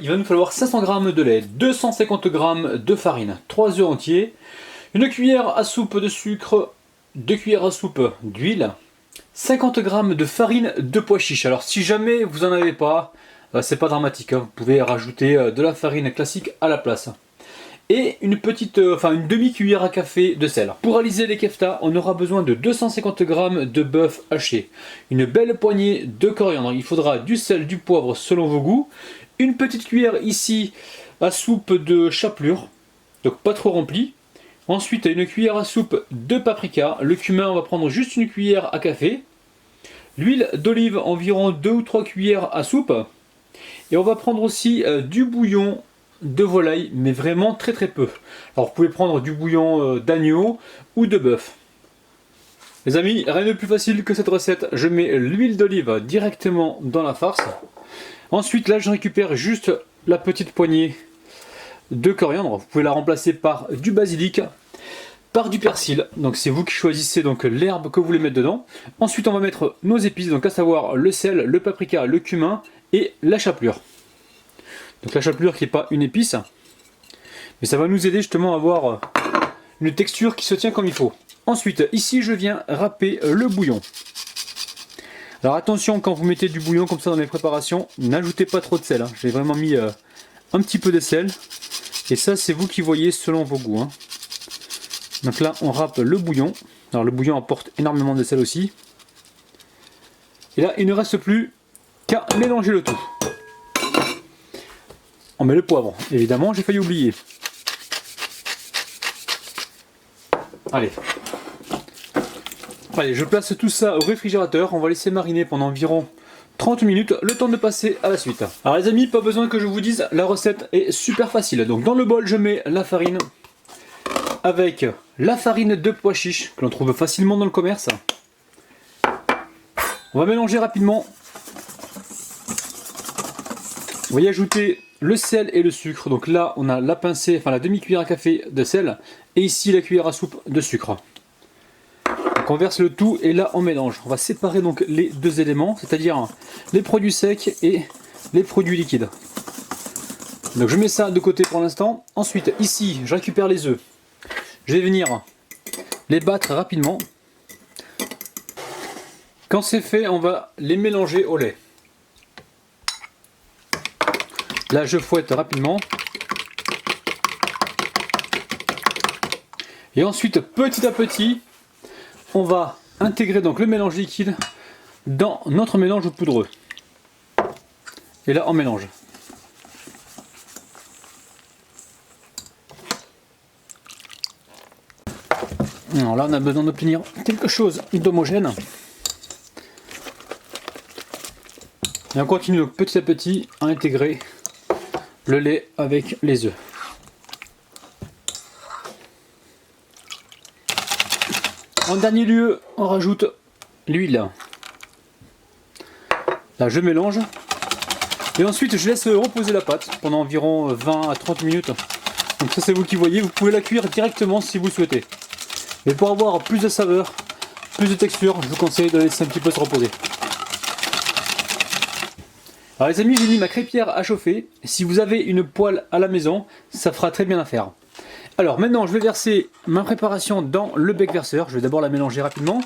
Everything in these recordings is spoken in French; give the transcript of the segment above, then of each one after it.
Il va nous falloir 500 g de lait, 250 g de farine, 3 œufs entiers, une cuillère à soupe de sucre, 2 cuillères à soupe d'huile, 50 g de farine de pois chiches. Alors si jamais vous n'en avez pas, c'est pas dramatique, hein. Vous pouvez rajouter de la farine classique à la place. Et une demi-cuillère à café de sel. Pour réaliser les keftas, on aura besoin de 250 g de bœuf haché, une belle poignée de coriandre, il faudra du sel, du poivre selon vos goûts, une petite cuillère ici à soupe de chapelure, donc pas trop remplie. Ensuite une cuillère à soupe de paprika, le cumin on va prendre juste une cuillère à café, l'huile d'olive environ 2 ou 3 cuillères à soupe, et on va prendre aussi du bouillon de volaille, mais vraiment très peu. Alors vous pouvez prendre du bouillon d'agneau ou de bœuf. Les amis, rien de plus facile que cette recette. Je mets l'huile d'olive directement dans la farce. Ensuite là je récupère juste la petite poignée de coriandre. Vous pouvez la remplacer par du basilic, par du persil. Donc c'est vous qui choisissez donc l'herbe que vous voulez mettre dedans. Ensuite on va mettre nos épices, donc à savoir le sel, le paprika, le cumin et la chapelure. Donc la chapelure qui n'est pas une épice, mais ça va nous aider justement à avoir une texture qui se tient comme il faut. Ensuite, ici je viens râper le bouillon. Alors attention, quand vous mettez du bouillon comme ça dans les préparations, n'ajoutez pas trop de sel, hein. J'ai vraiment mis un petit peu de sel, et ça c'est vous qui voyez selon vos goûts, hein. Donc là on râpe le bouillon. Alors le bouillon apporte énormément de sel aussi. Et là il ne reste plus qu'à mélanger le tout. On met le poivre, évidemment, j'ai failli oublier. Allez, je place tout ça au réfrigérateur. On va laisser mariner pendant environ 30 minutes, le temps de passer à la suite. Alors les amis, pas besoin que je vous dise, la recette est super facile. Donc dans le bol, je mets la farine avec la farine de pois chiches que l'on trouve facilement dans le commerce. On va mélanger rapidement. On va y ajouter le sel et le sucre. Donc là on a la pincée, enfin la demi-cuillère à café de sel, et ici la cuillère à soupe de sucre. Donc on verse le tout et là on mélange. On va séparer donc les deux éléments, c'est-à-dire les produits secs et les produits liquides. Donc je mets ça de côté pour l'instant. Ensuite ici je récupère les œufs. Je vais venir les battre rapidement. Quand c'est fait, on va les mélanger au lait. Là je fouette rapidement. Et ensuite petit à petit, on va intégrer donc le mélange liquide dans notre mélange poudreux. Et là on mélange. Alors là on a besoin d'obtenir quelque chose d'homogène. Et on continue donc petit à petit à intégrer le lait avec les œufs. En dernier lieu, on rajoute l'huile. Là je mélange. Et ensuite je laisse reposer la pâte pendant environ 20 à 30 minutes. Donc ça c'est vous qui voyez, vous pouvez la cuire directement si vous souhaitez. Mais pour avoir plus de saveur, plus de texture, je vous conseille de laisser un petit peu se reposer. Alors les amis, j'ai mis ma crêpière à chauffer. Si vous avez une poêle à la maison, ça fera très bien l'affaire. Alors maintenant, je vais verser ma préparation dans le bec verseur. Je vais d'abord la mélanger rapidement.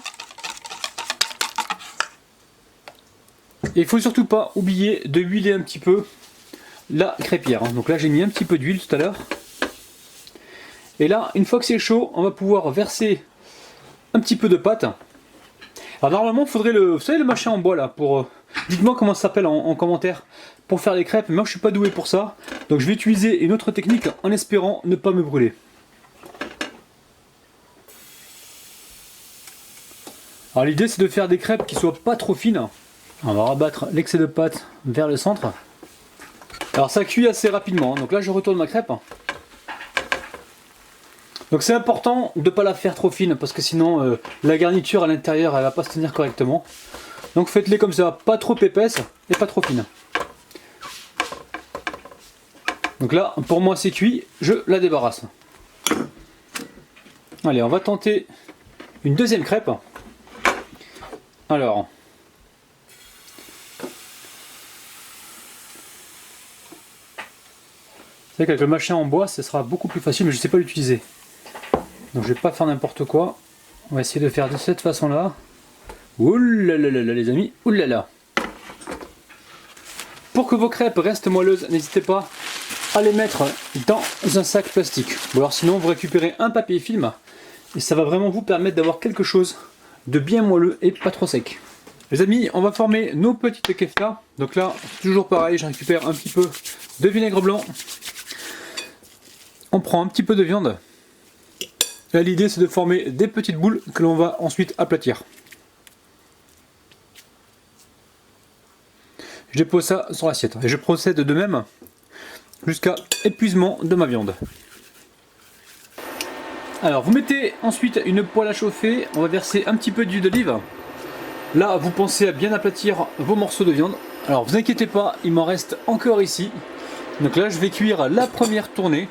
Et il ne faut surtout pas oublier de huiler un petit peu la crêpière. Donc là, j'ai mis un petit peu d'huile tout à l'heure. Et là, une fois que c'est chaud, on va pouvoir verser un petit peu de pâte. Alors normalement, il faudrait vous savez, le machin en bois là, pour... dites-moi comment ça s'appelle en commentaire pour faire les crêpes. Moi, je suis pas doué pour ça. Donc je vais utiliser une autre technique en espérant ne pas me brûler. Alors l'idée, c'est de faire des crêpes qui soient pas trop fines. On va rabattre l'excès de pâte vers le centre. Alors ça cuit assez rapidement. Donc là, je retourne ma crêpe. Donc c'est important de ne pas la faire trop fine parce que sinon la garniture à l'intérieur elle va pas se tenir correctement. Donc faites-les comme ça, pas trop épaisse et pas trop fine. Donc là pour moi c'est cuit, je la débarrasse. Allez, on va tenter une deuxième crêpe. Alors C'est vrai qu'avec le machin en bois, ce sera beaucoup plus facile, mais je ne sais pas l'utiliser. Donc je vais pas faire n'importe quoi. On va essayer de faire de cette façon-là. Ouh-là-là-là, les amis, ouh-là-là. Pour que vos crêpes restent moelleuses, n'hésitez pas à les mettre dans un sac plastique. Ou alors sinon, vous récupérez un papier film et ça va vraiment vous permettre d'avoir quelque chose de bien moelleux et pas trop sec. Les amis, on va former nos petites keftas. Donc là, toujours pareil, je récupère un petit peu de vinaigre blanc. On prend un petit peu de viande. Là, l'idée, c'est de former des petites boules que l'on va ensuite aplatir. Je dépose ça sur l'assiette et je procède de même jusqu'à épuisement de ma viande. Alors, vous mettez ensuite une poêle à chauffer. On va verser un petit peu d'huile d'olive. Là, vous pensez à bien aplatir vos morceaux de viande. Alors, vous inquiétez pas, il m'en reste encore ici. Donc là, je vais cuire la première tournée.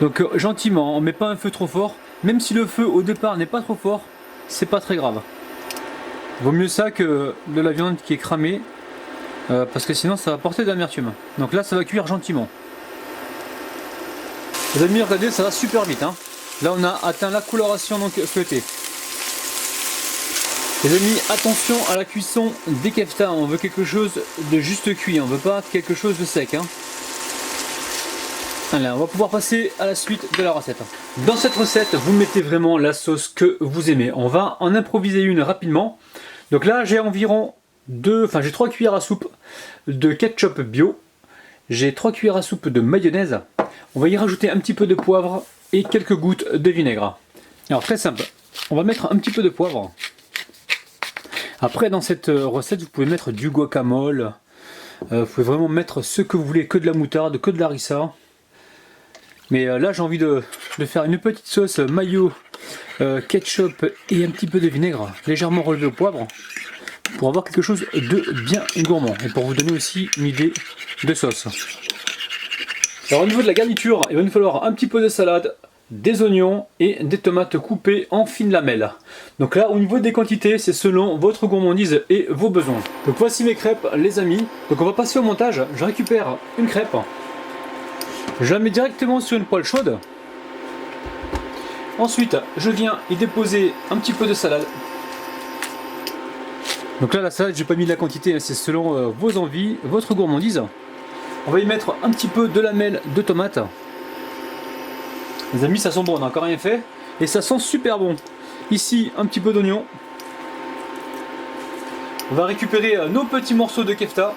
Donc gentiment, on ne met pas un feu trop fort. Même si le feu au départ n'est pas trop fort, c'est pas très grave. Vaut mieux ça que de la viande qui est cramée. Parce que sinon ça va porter de l'amertume. Donc là, ça va cuire gentiment. Les amis, regardez, ça va super vite. Hein. Là, on a atteint la coloration donc souhaitée. Les amis, attention à la cuisson des keftas. On veut quelque chose de juste cuit. On veut pas quelque chose de sec. Hein. Allez, on va pouvoir passer à la suite de la recette. Dans cette recette, vous mettez vraiment la sauce que vous aimez. On va en improviser une rapidement. Donc là, j'ai environ j'ai 3 cuillères à soupe de ketchup bio. J'ai 3 cuillères à soupe de mayonnaise. On va y rajouter un petit peu de poivre et quelques gouttes de vinaigre. Alors très simple, on va mettre un petit peu de poivre. Après, dans cette recette, vous pouvez mettre du guacamole. Vous pouvez vraiment mettre ce que vous voulez, que de la moutarde, que de la harissa. Mais là, j'ai envie de faire une petite sauce mayo, ketchup et un petit peu de vinaigre, légèrement relevé au poivre, pour avoir quelque chose de bien gourmand et pour vous donner aussi une idée de sauce. Alors au niveau de la garniture, il va nous falloir un petit peu de salade, des oignons et des tomates coupées en fines lamelles. Donc là, au niveau des quantités, c'est selon votre gourmandise et vos besoins. Donc voici mes crêpes, les amis. Donc on va passer au montage. Je récupère une crêpe. Je la mets directement sur une poêle chaude. Ensuite, je viens y déposer un petit peu de salade. Donc là, la salade, j'ai pas mis la quantité, c'est selon vos envies, votre gourmandise. On va y mettre un petit peu de lamelles de tomates. Les amis, ça sent bon, on n'a encore rien fait. Et ça sent super bon. Ici, un petit peu d'oignon. On va récupérer nos petits morceaux de kefta.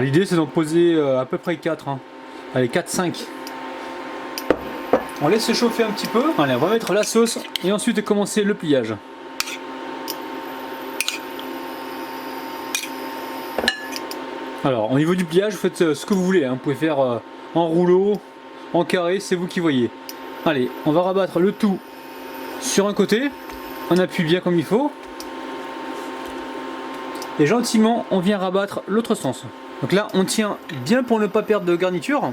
L'idée, c'est d'en poser à peu près 4. Hein. Allez, 4-5. On laisse se chauffer un petit peu. Allez, on va mettre la sauce et ensuite commencer le pliage. Alors, au niveau du pliage, vous faites ce que vous voulez. Hein. Vous pouvez faire en rouleau, en carré, c'est vous qui voyez. Allez, on va rabattre le tout sur un côté. On appuie bien comme il faut. Et gentiment, on vient rabattre l'autre sens. Donc là, on tient bien pour ne pas perdre de garniture.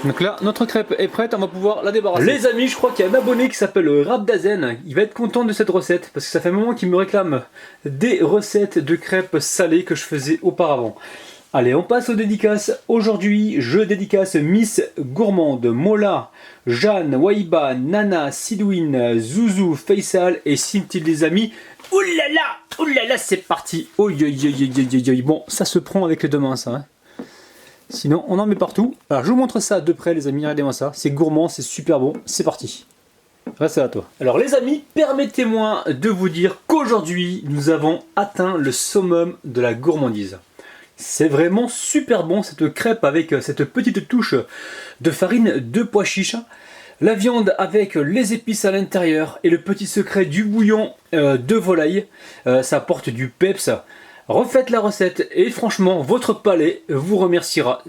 Donc là, notre crêpe est prête, on va pouvoir la débarrasser. Les amis, je crois qu'il y a un abonné qui s'appelle Rabdazen. Il va être content de cette recette, parce que ça fait un moment qu'il me réclame des recettes de crêpes salées que je faisais auparavant. Allez, on passe aux dédicaces. Aujourd'hui, je dédicace Miss Gourmande, Mola, Jeanne, Waiba, Nana, Sidwin, Zouzou, Faisal et Cynthia les amis. Oulala, c'est parti. Oi. Bon, ça se prend avec les deux mains, ça. Hein. Sinon, on en met partout. Alors, je vous montre ça de près, les amis. Regardez-moi ça. C'est gourmand, c'est super bon. C'est parti. Reste à toi. Alors, les amis, permettez-moi de vous dire qu'aujourd'hui, nous avons atteint le summum de la gourmandise. C'est vraiment super bon, cette crêpe avec cette petite touche de farine de pois chiche. La viande avec les épices à l'intérieur et le petit secret du bouillon de volaille. Ça apporte du peps. Refaites la recette et franchement, votre palais vous remerciera.